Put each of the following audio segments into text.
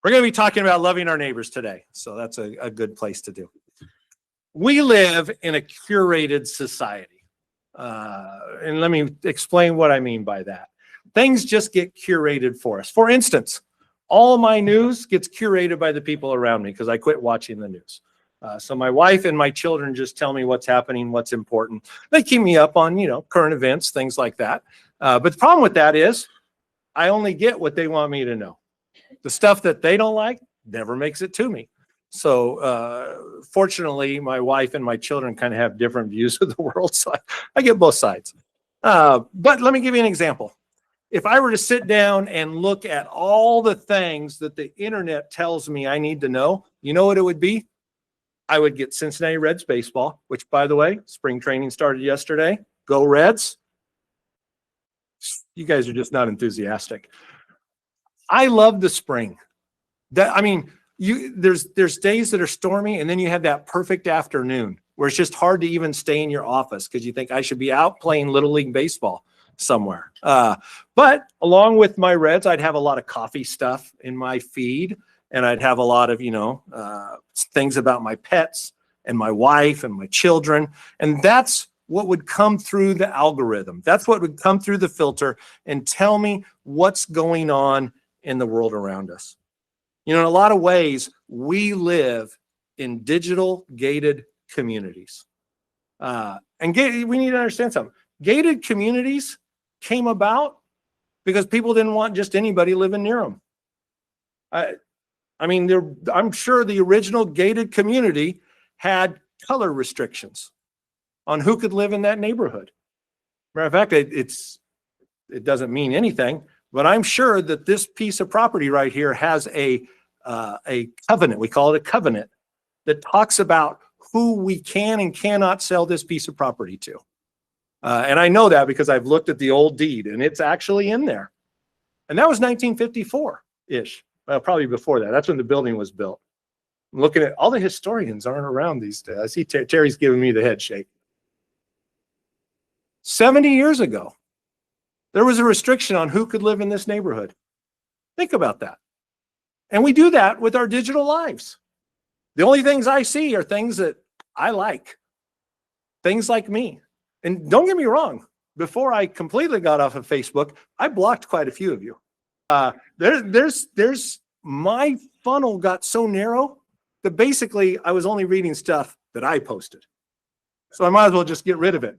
We're going to be talking about loving our neighbors today, so that's a good place to do. We live in a curated society, and let me explain what I mean by that. Things just get curated for us. For instance, all my news gets curated by the people around me because I quit watching the news. So my wife and my children just tell me what's happening, what's important. They keep me up on, current events, things like that. But the problem with that is I only get what they want me to know. The stuff that they don't like never makes it to me. So fortunately, my wife and my children kind of have different views of the world, so I get both sides. But let me give you an example. If I were to sit down and look at all the things that the internet tells me I need to know, you know what it would be? I would get Cincinnati Reds baseball, which, by the way, spring training started yesterday. Go Reds. You guys are just not enthusiastic. I love the spring. There's days that are stormy, and then you have that perfect afternoon where it's just hard to even stay in your office because you think I should be out playing Little League baseball somewhere. But along with my Reds, I'd have a lot of coffee stuff in my feed, and I'd have a lot of, things about my pets and my wife and my children. And that's what would come through the algorithm. That's what would come through the filter and tell me what's going on in the world around us. In a lot of ways, we live in digital gated communities. We need to understand something. Gated communities came about because people didn't want just anybody living near them. I'm sure the original gated community had color restrictions on who could live in that neighborhood. Matter of fact, it doesn't mean anything, but I'm sure that this piece of property right here has a covenant. We call it a covenant that talks about who we can and cannot sell this piece of property to. And I know that because I've looked at the old deed, and it's actually in there. And that was 1954-ish. Well, probably before that. That's when the building was built. I'm looking at all the historians aren't around these days. I see Terry's giving me the head shake. 70 years ago, there was a restriction on who could live in this neighborhood. Think about that. And we do that with our digital lives. The only things I see are things that I like. Things like me. And don't get me wrong, before I completely got off of Facebook, I blocked quite a few of you. My funnel got so narrow that basically I was only reading stuff that I posted. So I might as well just get rid of it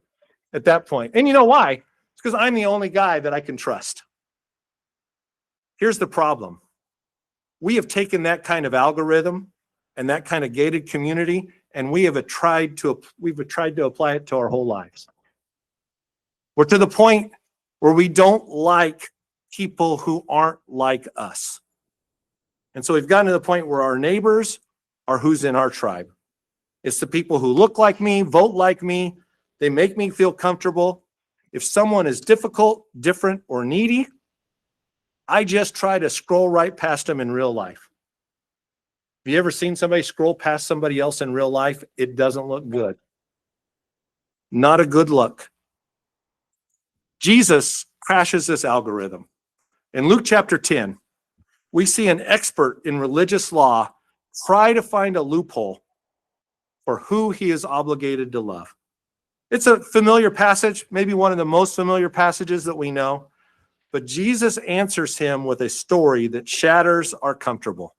at that point. And you know why? It's because I'm the only guy that I can trust. Here's the problem. We have taken that kind of algorithm and that kind of gated community, and we've tried to apply it to our whole lives. We're to the point where we don't like people who aren't like us. And so we've gotten to the point where our neighbors are who's in our tribe. It's the people who look like me, vote like me. They make me feel comfortable. If someone is difficult, different, or needy, I just try to scroll right past them in real life. Have you ever seen somebody scroll past somebody else in real life? It doesn't look good. Not a good look. Jesus crashes this algorithm. In Luke chapter 10, we see an expert in religious law try to find a loophole for who he is obligated to love. It's a familiar passage, maybe one of the most familiar passages that we know, but Jesus answers him with a story that shatters our comfortable,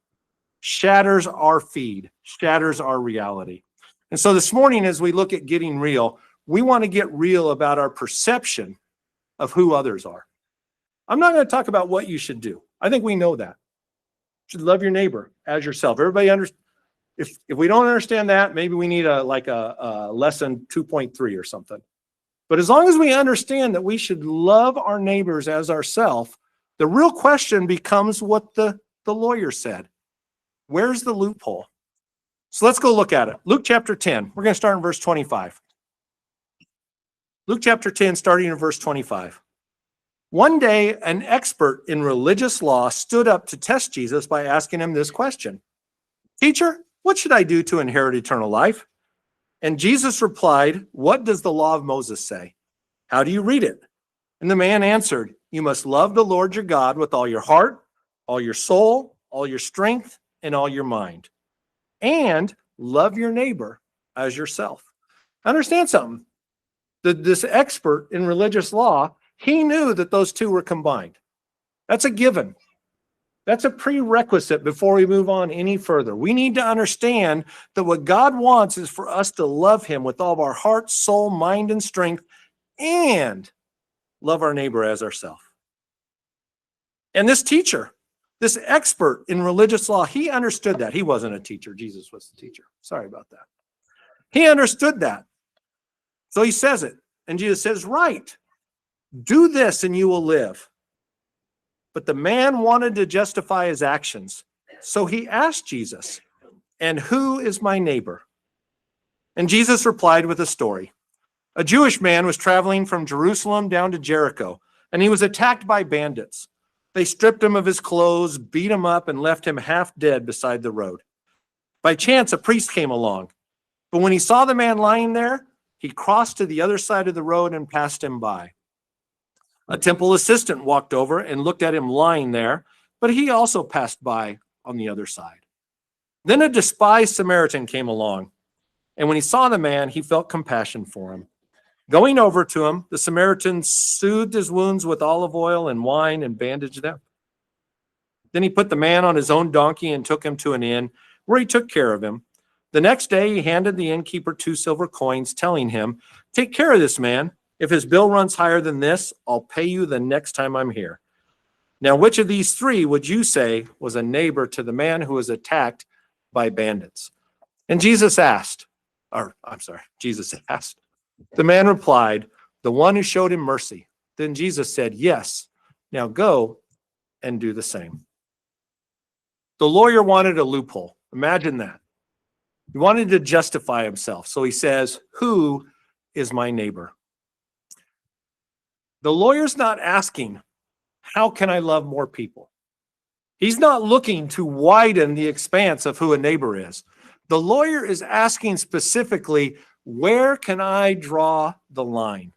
shatters our feed, shatters our reality. And so this morning, as we look at getting real, we want to get real about our perception of who others are. I'm not going to talk about what you should do. I think we know that. You should love your neighbor as yourself. Everybody understands. If we don't understand that, maybe we need a lesson 2.3 or something. But as long as we understand that we should love our neighbors as ourselves, the real question becomes what the lawyer said. Where's the loophole? So let's go look at it. Luke chapter 10. We're going to start in verse 25. Luke chapter 10, starting in verse 25. One day, an expert in religious law stood up to test Jesus by asking him this question. Teacher, what should I do to inherit eternal life? And Jesus replied, what does the law of Moses say? How do you read it? And the man answered, you must love the Lord your God with all your heart, all your soul, all your strength, and all your mind. And love your neighbor as yourself. Understand something. This expert in religious law, he knew that those two were combined. That's a given. That's a prerequisite before we move on any further. We need to understand that what God wants is for us to love him with all of our heart, soul, mind, and strength, and love our neighbor as ourselves. And this teacher, this expert in religious law, he understood that. He wasn't a teacher. Jesus was the teacher. Sorry about that. He understood that. So he says it. And Jesus says, right, do this and you will live. But the man wanted to justify his actions. So he asked Jesus, and who is my neighbor? And Jesus replied with a story. A Jewish man was traveling from Jerusalem down to Jericho, and he was attacked by bandits. They stripped him of his clothes, beat him up, and left him half dead beside the road. By chance, a priest came along. But when he saw the man lying there, he crossed to the other side of the road and passed him by. A temple assistant walked over and looked at him lying there, but he also passed by on the other side. Then a despised Samaritan came along, and when he saw the man, he felt compassion for him. Going over to him, the Samaritan soothed his wounds with olive oil and wine and bandaged them. Then he put the man on his own donkey and took him to an inn, where he took care of him. The next day, he handed the innkeeper 2 silver coins, telling him, "Take care of this man. If his bill runs higher than this, I'll pay you the next time I'm here." Now, which of these 3 would you say was a neighbor to the man who was attacked by bandits? And Jesus asked. The man replied, "The one who showed him mercy." Then Jesus said, "Yes, now go and do the same." The lawyer wanted a loophole. Imagine that. He wanted to justify himself. So he says, who is my neighbor? The lawyer's not asking, how can I love more people? He's not looking to widen the expanse of who a neighbor is. The lawyer is asking specifically, where can I draw the line?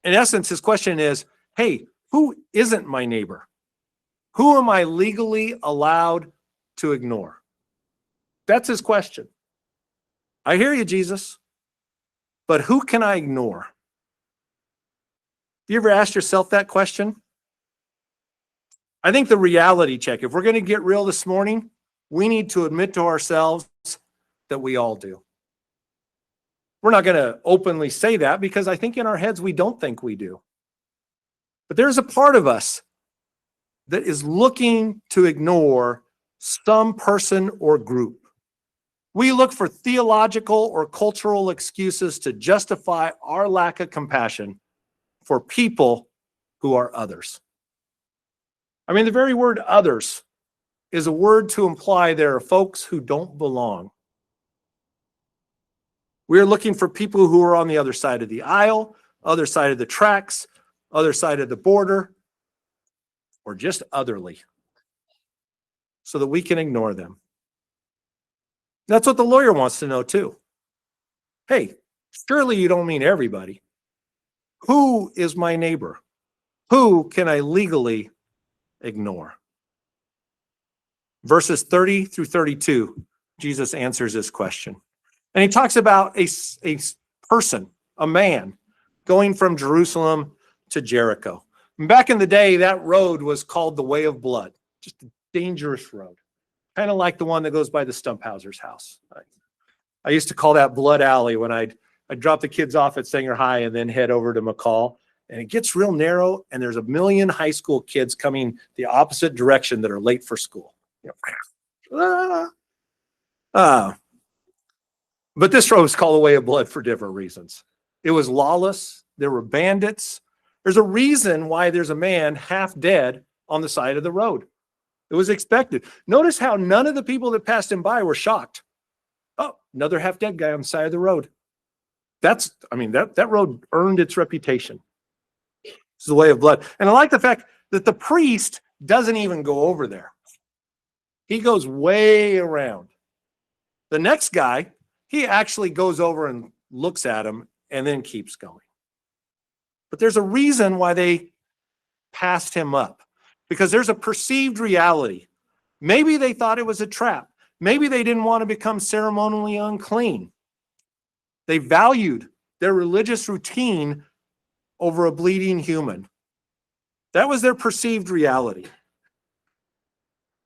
In essence, his question is, hey, who isn't my neighbor? Who am I legally allowed to ignore? That's his question. I hear you, Jesus, but who can I ignore? You ever asked yourself that question? I think the reality check, if we're going to get real this morning, we need to admit to ourselves that we all do. We're not going to openly say that because I think in our heads we don't think we do. But there's a part of us that is looking to ignore some person or group. We look for theological or cultural excuses to justify our lack of compassion for people who are others. I mean, the very word others is a word to imply there are folks who don't belong. We are looking for people who are on the other side of the aisle, other side of the tracks, other side of the border, or just otherly, so that we can ignore them. That's what the lawyer wants to know too. Hey, surely you don't mean everybody. Who is my neighbor? Who can I legally ignore? Verses 30 through 32, Jesus answers this question. And he talks about a person, a man, going from Jerusalem to Jericho. And back in the day, that road was called the Way of Blood, just a dangerous road, kind of like the one that goes by the Stumphauser's house. I used to call that Blood Alley when I'd drop the kids off at Sanger High and then head over to McCall. And it gets real narrow, and there's a million high school kids coming the opposite direction that are late for school. But this road was called the Way of Blood for different reasons. It was lawless. There were bandits. There's a reason why there's a man half dead on the side of the road. It was expected. Notice how none of the people that passed him by were shocked. Oh, another half dead guy on the side of the road. That road earned its reputation. It's the Way of Blood. And I like the fact that the priest doesn't even go over there. He goes way around. The next guy, he actually goes over and looks at him and then keeps going. But there's a reason why they passed him up, because there's a perceived reality Maybe they thought it was a trap. Maybe they didn't want to become ceremonially unclean. They valued their religious routine over a bleeding human. That was their perceived reality.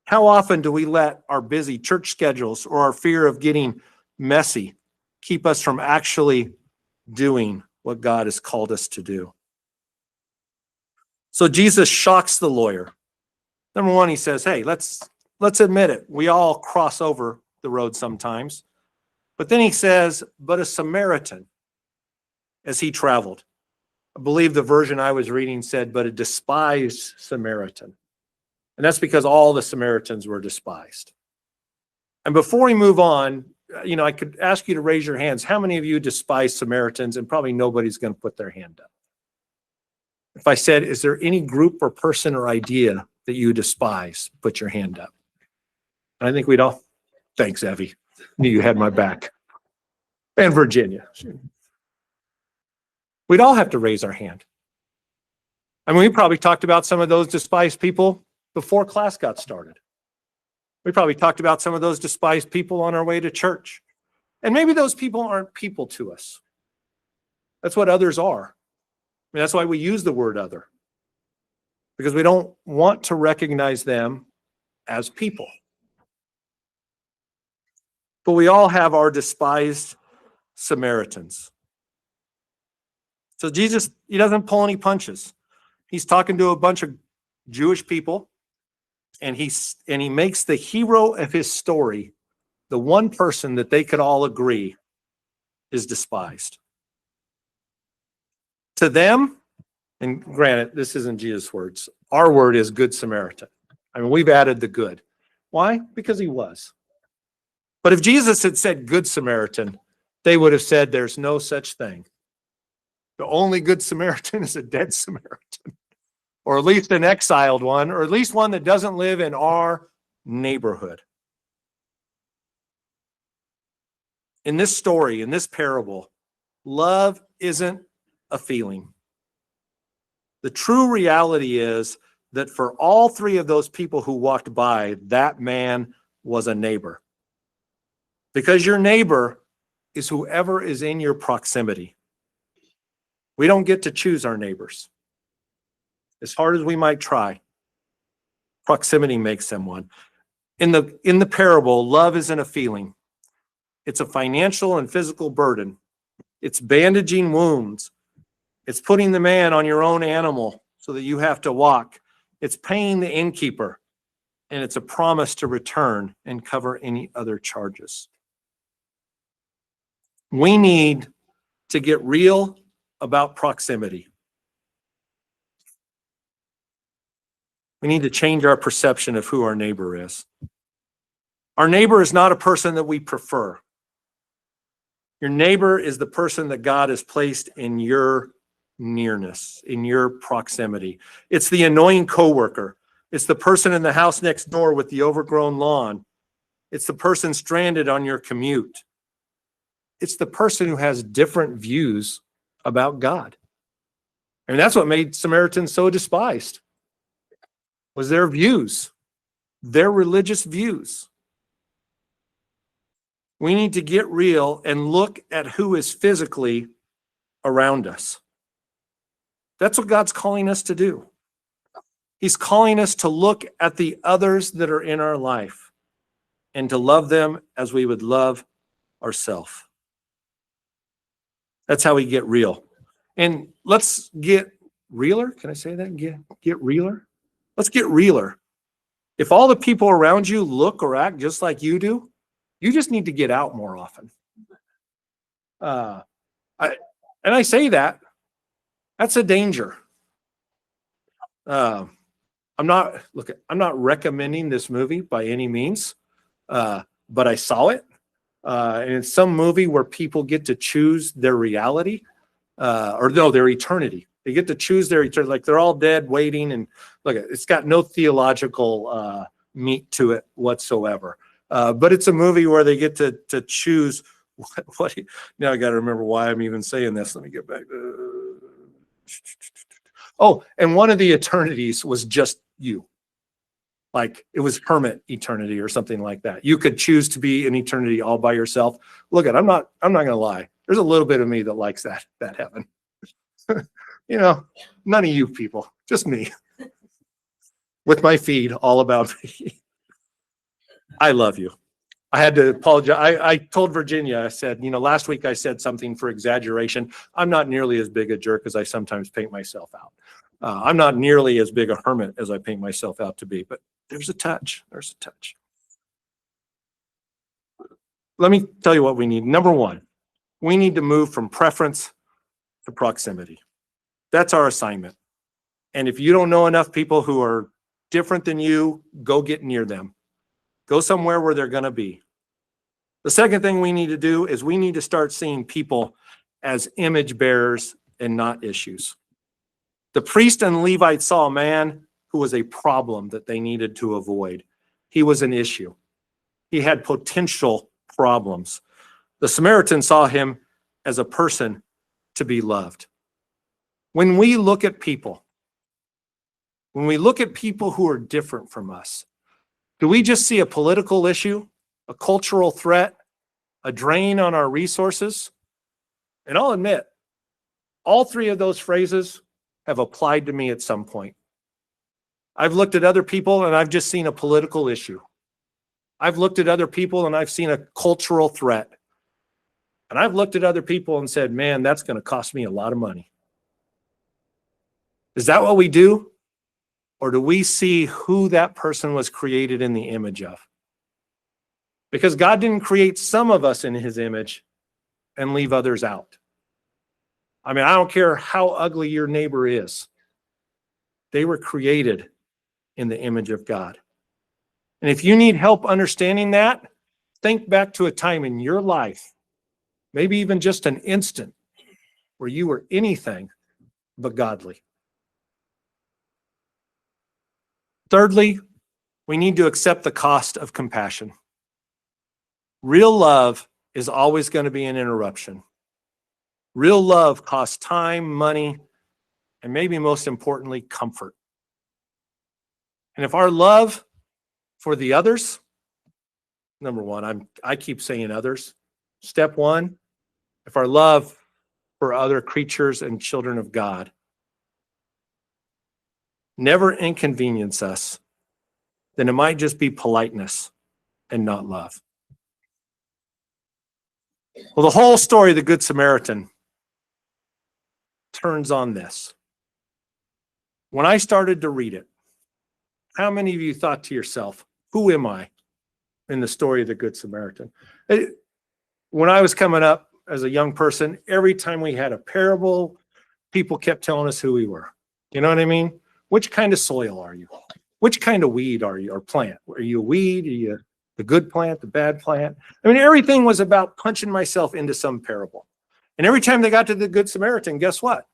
How often do we let our busy church schedules or our fear of getting messy keep us from actually doing what God has called us to do? So Jesus shocks the lawyer. Number one, he says, hey, let's admit it. We all cross over the road sometimes. But then he says, but a Samaritan, as he traveled. I believe the version I was reading said, but a despised Samaritan. And that's because all the Samaritans were despised. And before we move on, I could ask you to raise your hands. How many of you despise Samaritans? And probably nobody's going to put their hand up. If I said, is there any group or person or idea that you despise? Put your hand up. And I think we'd all, thanks, Evie. Knew you had my back. And Virginia. We'd all have to raise our hand. I mean, we probably talked about some of those despised people before class got started. We probably talked about some of those despised people on our way to church. And maybe those people aren't people to us. That's what others are. I mean, that's why we use the word other. Because we don't want to recognize them as people. But we all have our despised Samaritans. So Jesus, he doesn't pull any punches. He's talking to a bunch of Jewish people, and he makes the hero of his story the one person that they could all agree is despised. To them, and granted, this isn't Jesus' words, our word is Good Samaritan. I mean, we've added the good. Why? Because he was. But if Jesus had said Good Samaritan, they would have said there's no such thing. The only Good Samaritan is a dead Samaritan, or at least an exiled one, or at least one that doesn't live in our neighborhood. In this story, in this parable, love isn't a feeling. The true reality is that for all three of those people who walked by, that man was a neighbor. Because your neighbor is whoever is in your proximity. We don't get to choose our neighbors. As hard as we might try, proximity makes them one. In the parable, love isn't a feeling. It's a financial and physical burden. It's bandaging wounds. It's putting the man on your own animal so that you have to walk. It's paying the innkeeper. And it's a promise to return and cover any other charges. We need to get real about proximity. We need to change our perception of who our neighbor is. Our neighbor is not a person that we prefer. Your neighbor is the person that God has placed in your nearness, in your proximity. It's the annoying coworker. It's the person in the house next door with the overgrown lawn. It's the person stranded on your commute. It's the person who has different views about God. I mean, that's what made Samaritans so despised, was their views, their religious views. We need to get real and look at who is physically around us. That's what God's calling us to do. He's calling us to look at the others that are in our life and to love them as we would love ourselves. That's how we get real. And let's get realer. Can I say that? Get realer? Let's get realer. If all the people around you look or act just like you do, you just need to get out more often. I say that. That's a danger. I'm not recommending this movie by any means, but I saw it. And it's some movie where people get to choose their reality, their eternity. They get to choose their eternity. Like they're all dead, waiting, and look, it's got no theological meat to it whatsoever. But it's a movie where they get to choose what. Now I got to remember why I'm even saying this. Let me get back. Oh, and one of the eternities was just you. Like it was hermit eternity or something like that. You could choose to be in eternity all by yourself. Look I'm not going to lie. There's a little bit of me that likes that heaven. None of you people, just me with my feed all about me. I love you. I had to apologize. I told Virginia, I said, last week I said something for exaggeration. I'm not nearly as big a jerk as I sometimes paint myself out. I'm not nearly as big a hermit as I paint myself out to be, but there's a touch. There's a touch. Let me tell you what we need. Number one, we need to move from preference to proximity. That's our assignment. And if you don't know enough people who are different than you, go get near them. Go somewhere where they're going to be. The second thing we need to do is we need to start seeing people as image bearers and not issues. The priest and Levite saw a man who was a problem that they needed to avoid. He was an issue. He had potential problems. The Samaritan saw him as a person to be loved. When we look at people who are different from us, do we just see a political issue, a cultural threat, a drain on our resources? And I'll admit, all three of those phrases have applied to me at some point. I've looked at other people and I've just seen a political issue. I've looked at other people and I've seen a cultural threat. And I've looked at other people and said, man, that's going to cost me a lot of money. Is that what we do? Or do we see who that person was created in the image of? Because God didn't create some of us in his image and leave others out. I mean, I don't care how ugly your neighbor is. They were created in the image of God. And if you need help understanding that, think back to a time in your life, maybe even just an instant, where you were anything but godly. Thirdly, we need to accept the cost of compassion. Real love is always going to be an interruption. Real love costs time, money, and maybe most importantly, comfort. And if our love for the others, number one, I keep saying others. Step one, if our love for other creatures and children of God never inconvenience us, then it might just be politeness and not love. Well, the whole story of the Good Samaritan turns on this. When I started to read it, how many of you thought to yourself, who am I in the story of the Good Samaritan? When I was coming up as a young person, every time we had a parable, people kept telling us who we were. You know what I mean? Which kind of soil are you? Which kind of weed are you, or plant? Are you a weed? Are you the good plant, the bad plant? I mean, everything was about punching myself into some parable. And every time they got to the Good Samaritan, guess what?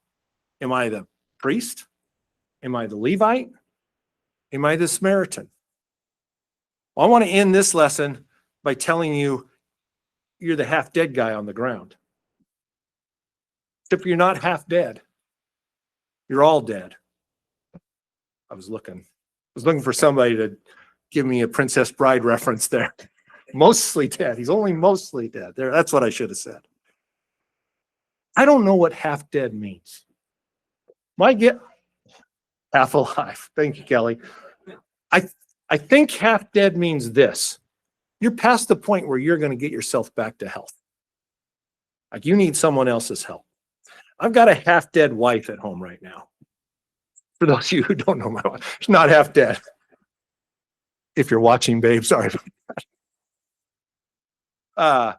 Am I the priest? Am I the Levite? Am I the Samaritan? Well, I want to end this lesson by telling you you're the half-dead guy on the ground. Except you're not half dead. You're all dead. I was looking for somebody to give me a Princess Bride reference there. Mostly dead. He's only mostly dead. There, that's what I should have said. I don't know what half dead means. Half alive. Thank you, Kelly. I think half dead means this. You're past the point where you're going to get yourself back to health. Like you need someone else's help. I've got a half dead wife at home right now. For those of you who don't know my wife, she's not half dead. If you're watching, babe, sorry about that.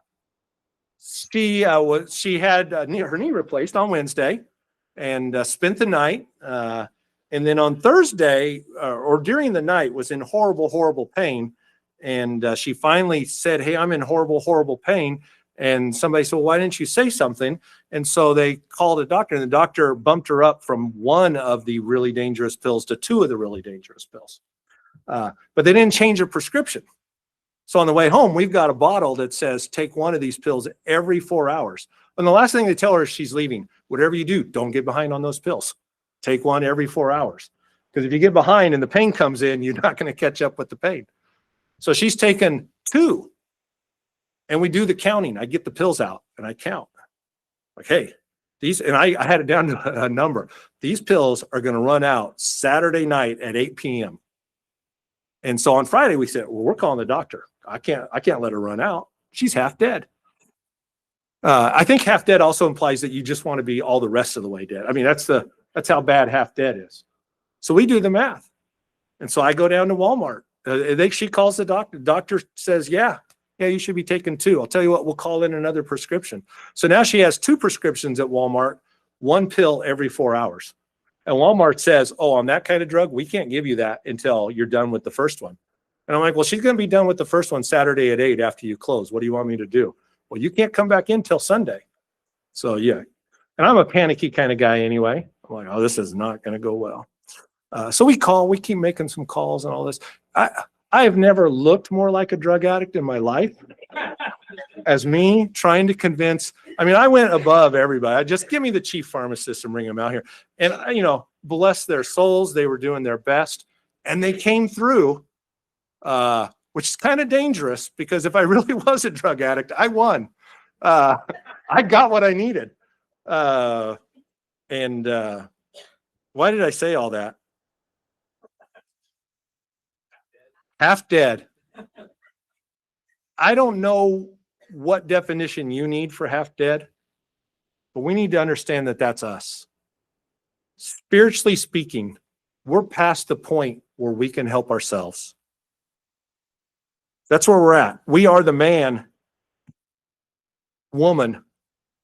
She had her knee replaced on Wednesday and spent the night. And then on Thursday or during the night was in horrible, horrible pain. And she finally said, hey, I'm in horrible, horrible pain. And somebody said, well, why didn't you say something? And so they called a doctor, and the doctor bumped her up from one of the really dangerous pills to two of the really dangerous pills. But they didn't change her prescription. So on the way home, we've got a bottle that says, take one of these pills every 4 hours. And the last thing they tell her as she's leaving, whatever you do, don't get behind on those pills. Take one every 4 hours. Because if you get behind and the pain comes in, you're not going to catch up with the pain. So she's taken 2. And we do the counting. I get the pills out and I count. Like, hey, these, and I had it down to a number. These pills are going to run out Saturday night at 8 p.m. And so on Friday, we said, well, we're calling the doctor. I can't let her run out. She's half dead. I think half dead also implies that you just want to be all the rest of the way dead. I mean, that's how bad half dead is. So we do the math. And so I go down to Walmart. She calls the doctor. The doctor says, yeah, you should be taking 2. I'll tell you what, we'll call in another prescription. So now she has 2 prescriptions at Walmart, 1 pill every 4 hours. And Walmart says, oh, on that kind of drug, we can't give you that until you're done with the first one. And I'm like, well, she's going to be done with the first one Saturday at 8 after you close. What do you want me to do? Well, you can't come back in till Sunday. So yeah. And I'm a panicky kind of guy anyway. I'm like, oh, this is not going to go well. So we keep making some calls and all this. I have never looked more like a drug addict in my life as me trying to convince. I mean, I went above everybody. I just give me the chief pharmacist and bring them out here. And, bless their souls. They were doing their best and they came through, which is kind of dangerous because if I really was a drug addict, I won. I got what I needed. Why did I say all that? Half dead. I don't know what definition you need for half dead, but we need to understand that that's us. Spiritually speaking, we're past the point where we can help ourselves. That's where we're at. We are the man, woman,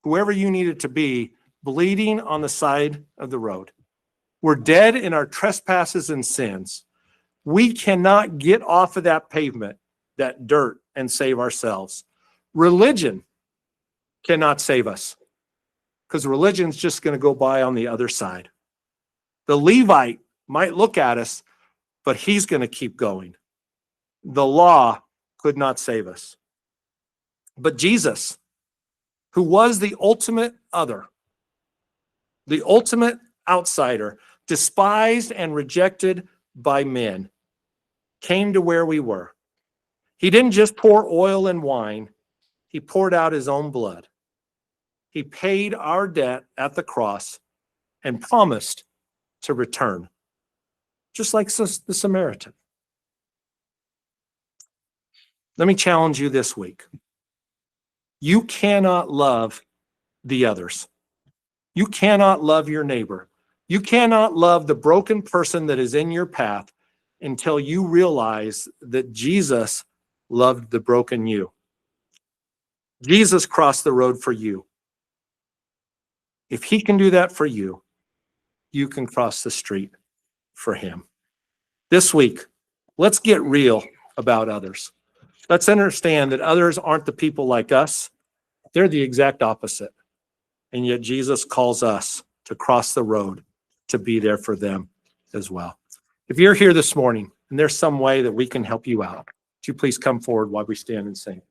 whoever you need it to be, bleeding on the side of the road. We're dead in our trespasses and sins. We cannot get off of that pavement, that dirt, and save ourselves. Religion cannot save us because religion's just going to go by on the other side. The Levite might look at us, but he's going to keep going. The law could not save us. But Jesus, who was the ultimate other, the ultimate outsider, despised and rejected by men, came to where we were. He didn't just pour oil and wine. He poured out his own blood. He paid our debt at the cross and promised to return, just like the Samaritan. Let me challenge you this week. You cannot love the others. You cannot love your neighbor. You cannot love the broken person that is in your path until you realize that Jesus loved the broken you. Jesus crossed the road for you. If he can do that for you, you can cross the street for him. This week, let's get real about others. Let's understand that others aren't the people like us. They're the exact opposite. And yet Jesus calls us to cross the road to be there for them as well. If you're here this morning and there's some way that we can help you out, would you please come forward while we stand and sing?